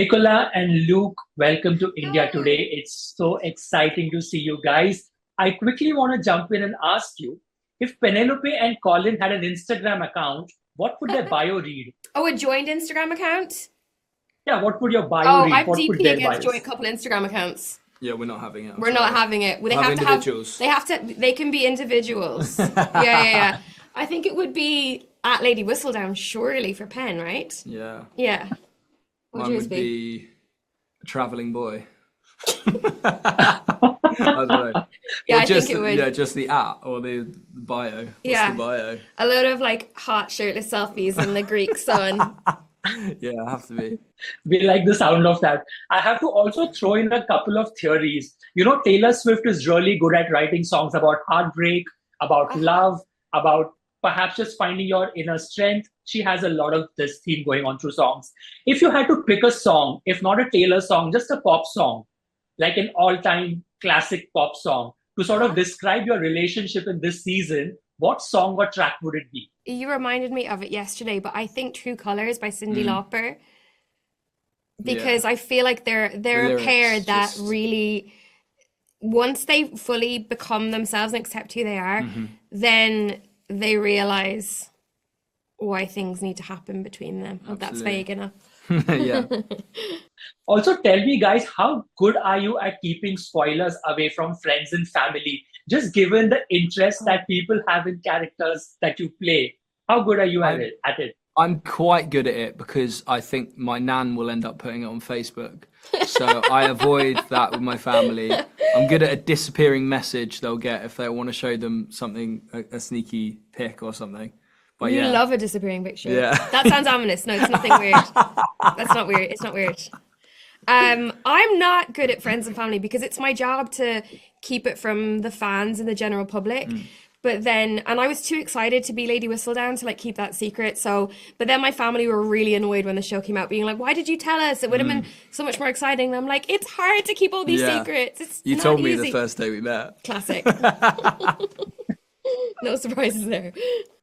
Nicola and Luke, welcome to India Hi. today. It's so exciting to see you guys. I quickly want to jump in and ask you if Penelope and Colin had an Instagram account, what would their bio read? Oh, a joined Instagram account? Yeah, what would your bio Oh, read? I'm What would deeply their against joint bios? couple Instagram accounts. Yeah, we're not having it. I'm We're not sorry. having it. Well, We'll have individuals. they can be individuals. Yeah. I think it would be at Lady Whistledown, surely for Pen, right? Yeah. Yeah. What would Mine yours would be? be a traveling boy. I don't know. Yeah, Or I think just it would. yeah, just the at or the bio. What's the Yeah. bio? A load of like hot shirtless selfies in the Greek sun. Yeah, have to be. We like the sound of that. I have to also throw in a couple of theories. Taylor Swift is really good at writing songs about heartbreak, about Oh, love, about perhaps just finding your inner strength. She has a lot of this theme going on through songs. If you had to pick a song, if not a Taylor song, just a pop song, like an all time classic pop song, to sort of uh-huh. describe your relationship in this season, what song or track would it be? You reminded me of it yesterday, but I think True Colors by Cyndi Mm, Lauper, yeah. because I feel like The they're a pair lyrics that just really, once they fully become themselves and accept who they are, mhm. then they realize why things need to happen between them. Hope that's Absolutely. vague enough. Yeah. Also, tell me, guys, how good are you at keeping spoilers away from friends and family? Just given the interest Oh. that people have in characters that you play, how good are you at I'm it? At it? I'm quite good at it because I think my nan will end up putting it on Facebook. So I avoid that with my family. I'm good at a disappearing message they'll get if they want to show them something, a sneaky pic or something. But You yeah, love a disappearing picture. yeah. That sounds ominous. No, it's nothing weird. That's not weird. It's not weird. I'm not good at friends and family because it's my job to keep it from the fans and the general public. Mm. But then, and I was too excited to be Lady Whistledown to like keep that secret. So, but then my family were really annoyed when the show came out, being like, "Why did you tell us? It would have been Mm. so much more exciting." And I'm like, "It's hard to keep all these Yeah. secrets. It's You not told me the easy." first day we met. Classic. No surprises there.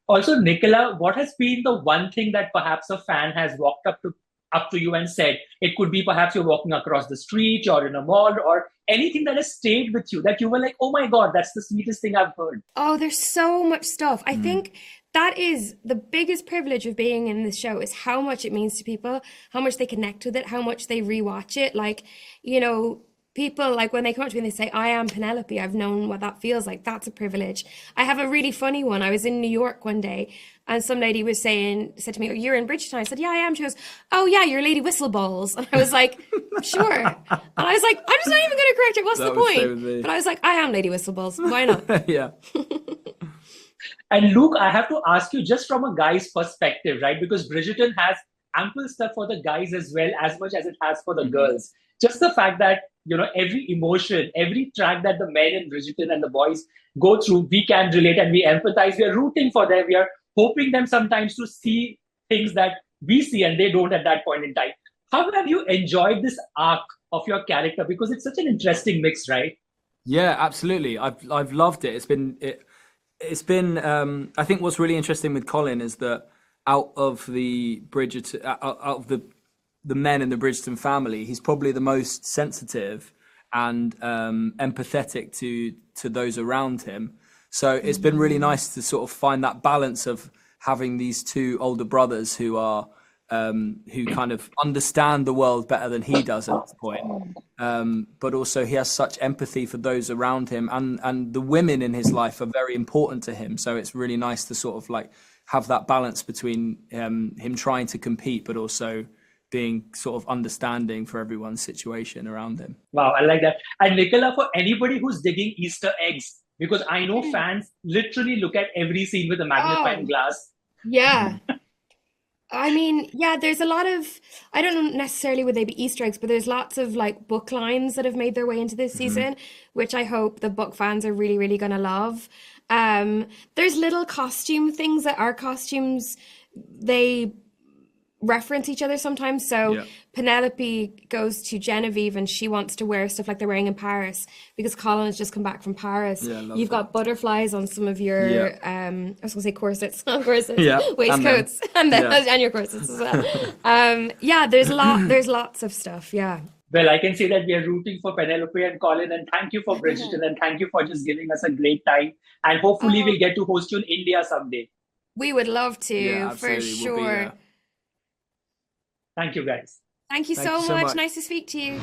Also, Nicola, what has been the one thing that perhaps a fan has walked up to you and said? It could be perhaps you're walking across the street or in a mall or anything that has stayed with you that you were like, oh my God, that's the sweetest thing I've heard. Oh, there's so much stuff. I Mm. think that is the biggest privilege of being in this show is how much it means to people, how much they connect with it, how much they rewatch it. Like, people like when they come up to me and they say, I am Penelope, I've known what that feels like. That's a privilege. I have a really funny one. I was in New York one day and some lady said to me, oh, you're in Bridgerton. I said, yeah, I am. She goes, oh yeah, you're Lady Whistleballs. And I was like, sure. And I was like, I'm just not even going to correct it. What's the That would stay point? with me. But I was like, I am Lady Whistleballs. Why not? Yeah. And Luke, I have to ask you just from a guy's perspective, right? Because Bridgerton has ample stuff for the guys as well, as much as it has for the Mhm. girls. Just the fact that, every emotion, every track that the men in Bridgerton and the boys go through, we can relate and we empathize. We are rooting for them. We are hoping them sometimes to see things that we see and they don't at that point in time. How have you enjoyed this arc of your character? Because it's such an interesting mix, right? Yeah, absolutely. I've loved it. It's been I think what's really interesting with Colin is that out of the men in the Bridgerton family, he's probably the most sensitive and empathetic to those around him. So it's been really nice to sort of find that balance of having these two older brothers who kind of understand the world better than he does at this point. But also he has such empathy for those around him, and the women in his life are very important to him. So it's really nice to sort of like have that balance between him trying to compete, but also being sort of understanding for everyone's situation around him. Wow, I like that. And Nicola, for anybody who's digging Easter eggs, because I know fans literally look at every scene with a magnifying Oh, glass. yeah. I mean, yeah, there's a lot of, I don't know necessarily would they be Easter eggs, but there's lots of like book lines that have made their way into this Hmm. season, which I hope the book fans are really, really gonna love. There's little costume things that are costumes they reference each other sometimes. So Yeah. Penelope goes to Genevieve and she wants to wear stuff like they're wearing in Paris because Colin has just come back from Paris. Yeah, I love You've that. got butterflies on some of your I was gonna say corsets, not corsets, Yeah, waistcoats, and then Yeah. and your corsets as well. Yeah, there's lots of stuff. Yeah. Well, I can say that we are rooting for Penelope and Colin, and thank you for Bridgerton, and thank you for just giving us a great time. And hopefully, we'll get to host you in India someday. We would love to, Yeah, for absolutely. We'll be sure. there. Thank you, guys. Thank you Thank so you so much. much. Nice to speak to you.